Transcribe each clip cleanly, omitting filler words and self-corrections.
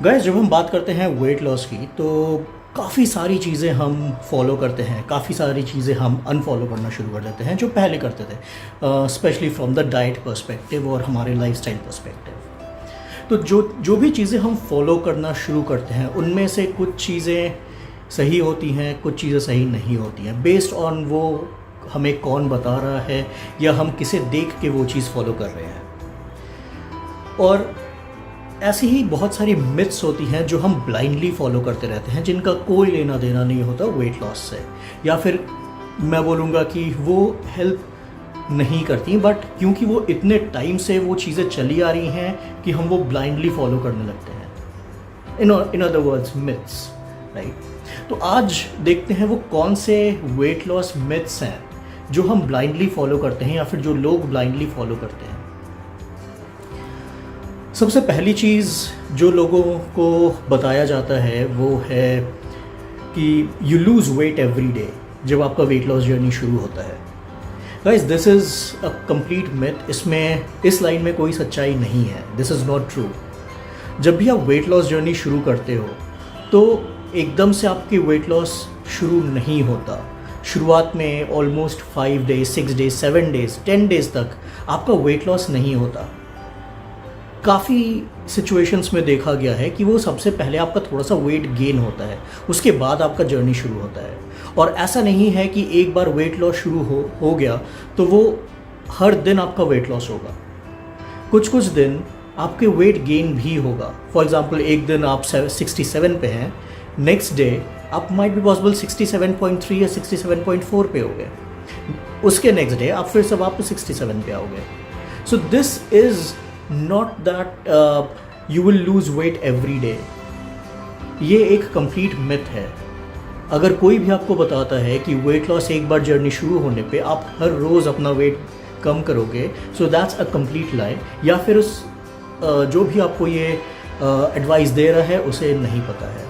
Guys, जब हम बात करते हैं वेट लॉस की तो काफ़ी सारी चीज़ें हम फॉलो करते हैं, काफ़ी सारी चीज़ें हम अनफॉलो करना शुरू कर देते हैं जो पहले करते थे, specially from the diet perspective और हमारे लाइफस्टाइल पर्सपेक्टिव। तो जो जो भी चीज़ें हम फॉलो करना शुरू करते हैं उनमें से कुछ चीज़ें सही होती हैं, कुछ चीज़ें सही नहीं होती हैं, बेस्ड ऑन वो हमें कौन बता रहा है या हम किसे देख के वो चीज़ फॉलो कर रहे हैं। और ऐसी ही बहुत सारी मिथ्स होती हैं जो हम ब्लाइंडली फॉलो करते रहते हैं, जिनका कोई लेना देना नहीं होता वेट लॉस से, या फिर मैं बोलूँगा कि वो हेल्प नहीं करती, बट क्योंकि वो इतने टाइम से वो चीज़ें चली आ रही हैं कि हम वो ब्लाइंडली फॉलो करने लगते हैं। In other words myths, right. तो आज देखते हैं वो कौन से वेट लॉस मिथ्स हैं जो हम ब्लाइंडली फॉलो करते हैं या फिर जो लोग ब्लाइंडली फॉलो करते हैं। सबसे पहली चीज़ जो लोगों को बताया जाता है वो है कि you lose weight every day जब आपका वेट लॉस जर्नी शुरू होता है। Guys, this is a complete myth. इस लाइन में कोई सच्चाई नहीं है। This is not true. जब भी आप वेट लॉस जर्नी शुरू करते हो तो एकदम से आपकी वेट लॉस शुरू नहीं होता। शुरुआत में almost 5 days, 6 days, 7 days, 10 days तक आपका वेट लॉस नहीं होता। काफ़ी सिचुएशंस में देखा गया है कि वो सबसे पहले आपका थोड़ा सा वेट गेन होता है, उसके बाद आपका जर्नी शुरू होता है। और ऐसा नहीं है कि एक बार वेट लॉस शुरू हो गया तो वो हर दिन आपका वेट लॉस होगा। कुछ कुछ दिन आपके वेट गेन भी होगा। फॉर एग्जांपल, एक दिन आप 67 पे हैं, नेक्स्ट डे आप माइट बी पॉसिबल 67.3 या 67.4 पे हो गए, उसके नेक्स्ट डे आप फिर से वापस 67 पे आओगे। So this is not that you will lose weight every day। ये एक complete myth है। अगर कोई भी आपको बताता है कि वेट लॉस एक बार जर्नी शुरू होने पे आप हर रोज़ अपना वेट कम करोगे, सो दैट्स अ कंप्लीट लाई, या फिर उस जो भी आपको ये एडवाइस दे रहा है उसे नहीं पता है।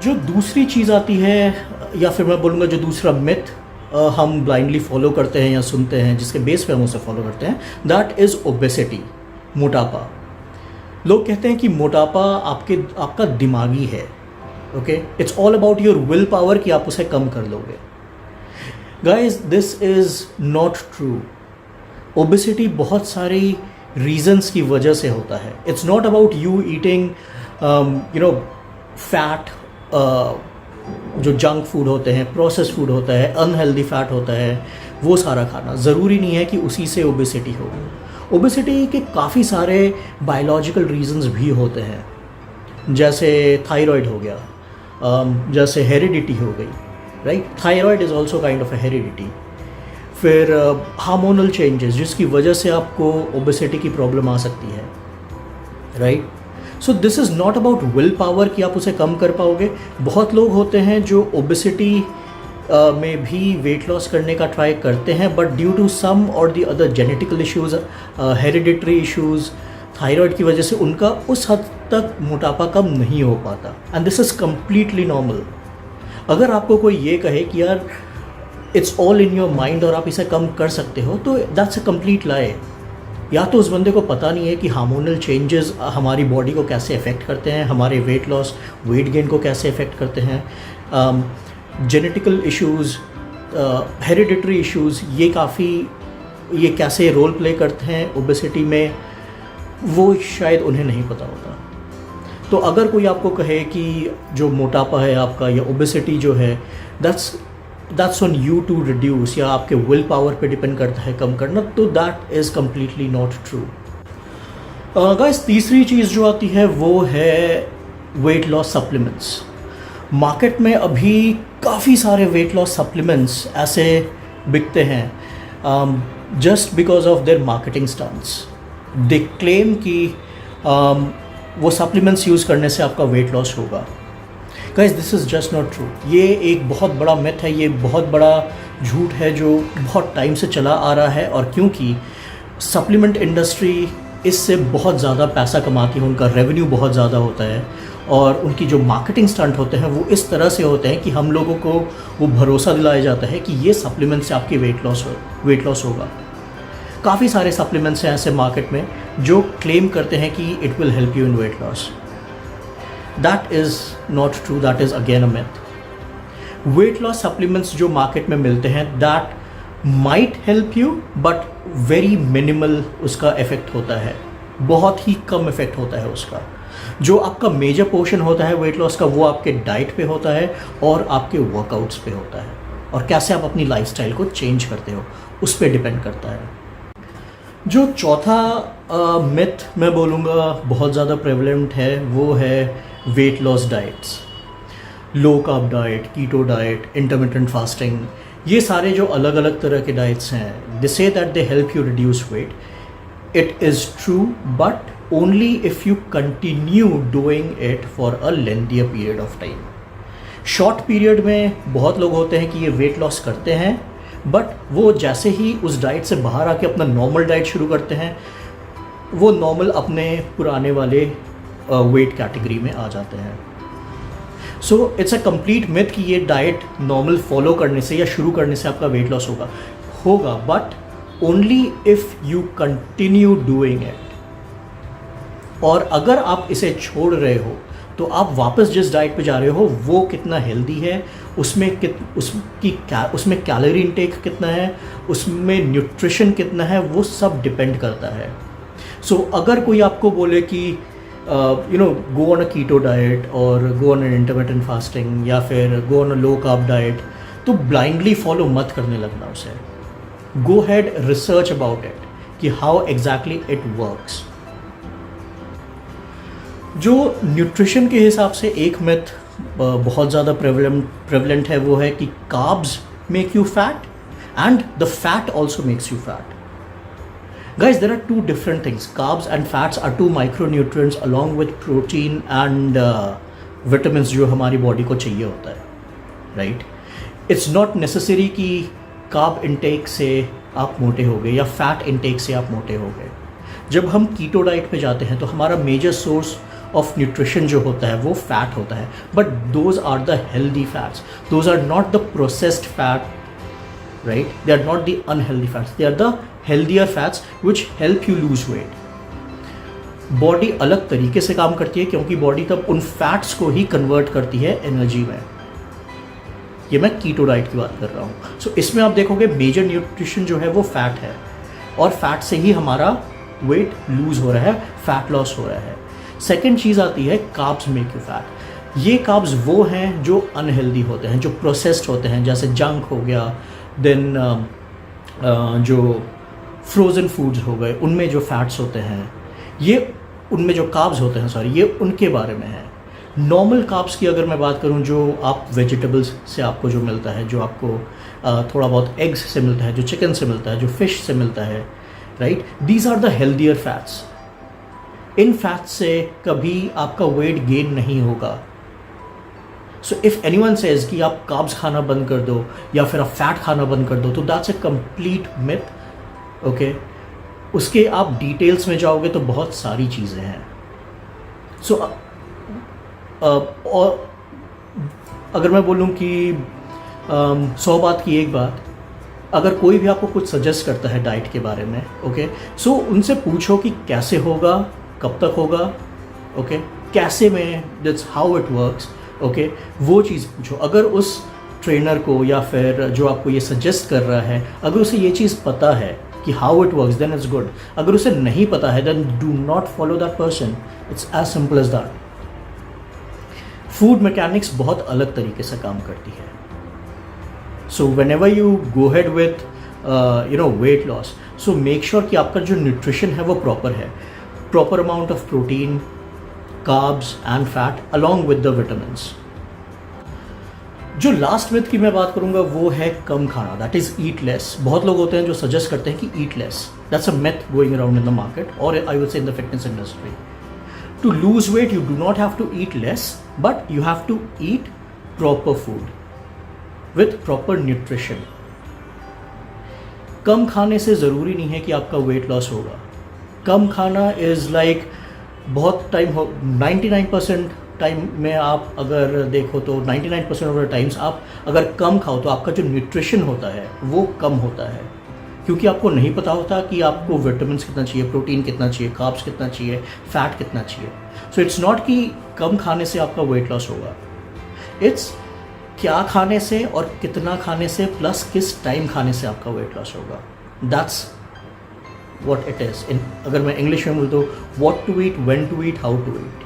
जो दूसरी चीज़ आती है, या फिर मैं बोलूँगा जो दूसरा मिथ हम ब्लाइंडली फॉलो करते हैं या सुनते हैं, जिसके बेस पे हम उसे फॉलो करते हैं, दैट इज़ ओबेसिटी, मोटापा। लोग कहते हैं कि मोटापा आपका दिमागी है। Okay, it's all about your will power कि आप उसे कम कर लोगे। Guys, this is not true. Obesity बहुत सारी रीजंस की वजह से होता है। It's not about you eating fat, जो जंक फूड होते हैं, प्रोसेस फूड होता है, अनहेल्दी फैट होता है, वो सारा खाना ज़रूरी नहीं है कि उसी से ओबेसिटी हो। ओबेसिटी के काफ़ी सारे बायोलॉजिकल रीजंस भी होते हैं, जैसे थायराइड हो गया, जैसे हेरिडिटी हो गई, right. Thyroid is also kind of A heredity. फिर हार्मोनल चेंजेस जिसकी वजह से आपको ओबेसिटी की प्रॉब्लम आ सकती है, right. So this is not about will power कि आप उसे कम कर पाओगे। बहुत लोग होते हैं जो ओबेसिटी में भी वेट लॉस करने का ट्राई करते हैं, बट ड्यू टू सम और the other genetical issues, hereditary issues, thyroid की वजह से उनका उस हद तक मोटापा कम नहीं हो पाता, and this is completely normal. अगर आपको कोई ये कहे कि यार it's all in your mind और आप इसे कम कर सकते हो, तो दैट्स अ कंप्लीट लाई। या तो उस बंदे को पता नहीं है कि हार्मोनल चेंजेस हमारी बॉडी को कैसे अफेक्ट करते हैं, हमारे वेट लॉस, वेट गेन को कैसे अफेक्ट करते हैं, जेनेटिकल इश्यूज़, हेरिडिटरी इश्यूज़, ये कैसे रोल प्ले करते हैं ओबेसिटी में, वो शायद उन्हें नहीं पता होता। तो अगर कोई आपको कहे कि जो मोटापा है आपका या ओबेसिटी जो है, that's on you to reduce, या आपके विल पावर पे डिपेंड करता है कम करना, तो that is completely not true. Guys, तीसरी चीज़ जो आती है वो है वेट लॉस सप्लीमेंट्स। मार्केट में अभी काफ़ी सारे वेट लॉस सप्लीमेंट्स ऐसे बिकते हैं just because of their marketing stunts. They claim कि वो सप्लीमेंट्स यूज़ करने से आपका वेट लॉस होगा। Guys, this is just not true. ये एक बहुत बड़ा मिथ है, ये बहुत बड़ा झूठ है जो बहुत टाइम से चला आ रहा है। और क्योंकि सप्लीमेंट इंडस्ट्री इससे बहुत ज़्यादा पैसा कमाती है, उनका रेवेन्यू बहुत ज़्यादा होता है, और उनकी जो मार्केटिंग स्टंट होते हैं वो इस तरह से होते हैं कि हम लोगों को वो भरोसा दिलाया जाता है कि ये सप्लीमेंट से आपकी वेट लॉस होगा। काफ़ी सारे सप्लीमेंट्स हैं ऐसे मार्केट में जो क्लेम करते हैं कि it will help you in weight loss. That is not true, that is again a myth. Weight loss supplements जो मार्केट में मिलते हैं that might help you, but very minimal उसका इफ़ेक्ट होता है, बहुत ही कम इफ़ेक्ट होता है उसका. जो आपका मेजर पोर्शन होता है वेट लॉस का वो आपके डाइट पे होता है और आपके वर्कआउट्स पे होता है, और कैसे आप अपनी लाइफस्टाइल को चेंज करते हो उस पर डिपेंड करता है. जो चौथा मिथ मैं बोलूँगा बहुत ज़्यादा प्रेवलेंट है वो है weight loss diets. Low carb diet, keto diet, intermittent fasting, ये सारे जो अलग अलग तरह के डाइट्स हैं, they say that they help you reduce weight. It is true, but only if you continue doing it for a lengthier period of time. Short period में बहुत लोग होते हैं कि ये वेट लॉस करते हैं, बट वो जैसे ही उस डाइट से बाहर आके अपना नॉर्मल डाइट शुरू करते हैं वो नॉर्मल अपने पुराने वाले वेट कैटेगरी में आ जाते हैं. So it's a complete myth कि ये डाइट नॉर्मल फॉलो करने से या शुरू करने से आपका वेट लॉस होगा, but only if you continue doing it. और अगर आप इसे छोड़ रहे हो तो आप वापस जिस डाइट पे जा रहे हो वो कितना हेल्दी है, उसमें कैलोरी इंटेक कितना है, उसमें न्यूट्रिशन कितना है, वो सब डिपेंड करता है. सो अगर कोई आपको बोले कि go on a keto diet और go on an intermittent fasting या फिर go on a low carb diet, तो ब्लाइंडली फॉलो मत करने लगना उसे. गो हैड रिसर्च अबाउट इट कि हाउ एग्जैक्टली इट वर्क्स. जो न्यूट्रिशन के हिसाब से एक मिथ बहुत ज़्यादा प्रेवलेंट है वो है कि carbs make you fat and the fat also makes you fat. Guys, there are two different things. Carbs and fats are two micronutrients along with protein and vitamins जो हमारी बॉडी को चाहिए होता है, राइट. इट्स नॉट नेसेसरी कि carb intake से आप मोटे हो गए या फैट इंटेक से आप मोटे हो गए. जब हम कीटो डाइट पे जाते हैं तो हमारा मेजर सोर्स ऑफ न्यूट्रिशन जो होता है वो फैट होता है, but those are the healthy fats, those are not the processed fat, right. They are not the unhealthy fats, they are the healthier fats which help you lose weight. Body अलग तरीके से काम करती है क्योंकि body तब उन fats को ही कन्वर्ट करती है एनर्जी में. ये मैं कीटो डाइट की बात कर रहा हूँ. सो इसमें आप देखोगे मेजर न्यूट्रिशन जो है वो फैट है, और फैट से ही हमारा वेट लूज हो रहा है, फैट लॉस हो रहा है. सेकेंड चीज़ आती है कार्ब्स मेक यू फैट. ये कार्ब्स वो हैं जो अनहेल्दी होते हैं, जो प्रोसेस्ड होते हैं, जैसे जंक हो गया, देन जो फ्रोज़न फूड्स हो गए, उनमें जो फैट्स होते हैं, ये उनमें जो कार्ब्स होते हैं, सॉरी, ये उनके बारे में है. नॉर्मल कार्ब्स की अगर मैं बात करूं, जो आप वेजिटेबल्स से आपको जो मिलता है, जो आपको थोड़ा बहुत एग्स से मिलता है, जो चिकन से मिलता है, जो फिश से मिलता है, right, these are the healthier fats. इन फैट्स से कभी आपका वेट गेन नहीं होगा. सो इफ़ एनीवन सेज कि आप कार्ब्स खाना बंद कर दो या फिर आप फैट खाना बंद कर दो, तो that's a complete myth. Okay, उसके आप डिटेल्स में जाओगे तो बहुत सारी चीज़ें हैं. सो और अगर मैं बोलूँ कि 100 बात की एक बात, अगर कोई भी आपको कुछ सजेस्ट करता है डाइट के बारे में, ओके, सो उनसे पूछो कि कैसे होगा, कब तक होगा, ओके, कैसे में, that's how it works, okay, वो चीज़ पूछो. अगर उस ट्रेनर को या फिर जो आपको ये सजेस्ट कर रहा है, अगर उसे ये चीज़ पता है कि how it works, then it's good. अगर उसे नहीं पता है, then do not follow that person. It's as simple as that. Food mechanics बहुत अलग तरीके से काम करती है. सो whenever you go ahead with weight loss, so make sure कि आपका जो न्यूट्रिशन है वो प्रॉपर है. Proper amount of protein, carbs and fat along with the vitamins. जो लास्ट मिथ की मैं बात करूंगा वो है कम खाना, दैट इज ईट लेस. बहुत लोग होते हैं जो सजेस्ट करते हैं कि eat less. That's a myth going around in the market, और I would say in the fitness industry. To lose weight you do not have to eat less, but you have to eat proper food with proper nutrition. कम खाने से ज़रूरी नहीं है कि आपका weight loss होगा. कम खाना इज़ लाइक बहुत टाइम हो, 99% टाइम में आप अगर देखो तो 99% ऑफ द टाइम्स आप अगर कम खाओ तो आपका जो न्यूट्रिशन होता है वो कम होता है. क्योंकि आपको नहीं पता होता कि आपको विटामिन कितना चाहिए, प्रोटीन कितना चाहिए, कार्ब्स कितना चाहिए, फैट कितना चाहिए. सो इट्स नॉट कि कम खाने से आपका वेट लॉस होगा. इट्स क्या खाने से और कितना खाने से प्लस किस टाइम खाने से आपका वेट लॉस होगा. That's what it is. अगर मैं इंग्लिश में बोल दूँ, what to eat, when to eat, how to eat.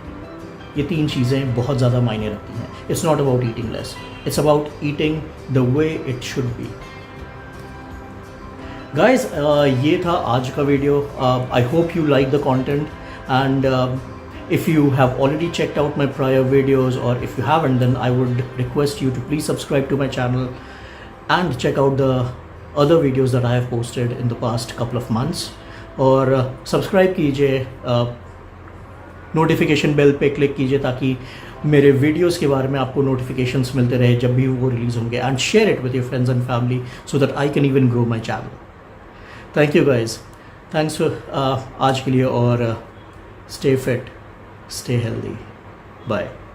ये 3 चीज़ें बहुत ज़्यादा मायने रखती हैं. It's not about eating less, it's about eating the way it should be. Guys, ये था आज का video. I hope you like the content, and if you have already checked out my prior videos, or if you haven't, then I would request you to please subscribe to my channel and check out the other videos that I have posted in the past couple of months. और subscribe कीजिए, notification bell पे click कीजिए ताकि मेरे videos के बारे में आपको नोटिफिकेशंस मिलते रहे जब भी वो रिलीज़ होंगे. And share it with your friends and family so that I can even grow my channel. Thank you guys, thanks आज के लिए, और stay fit, stay healthy. Bye.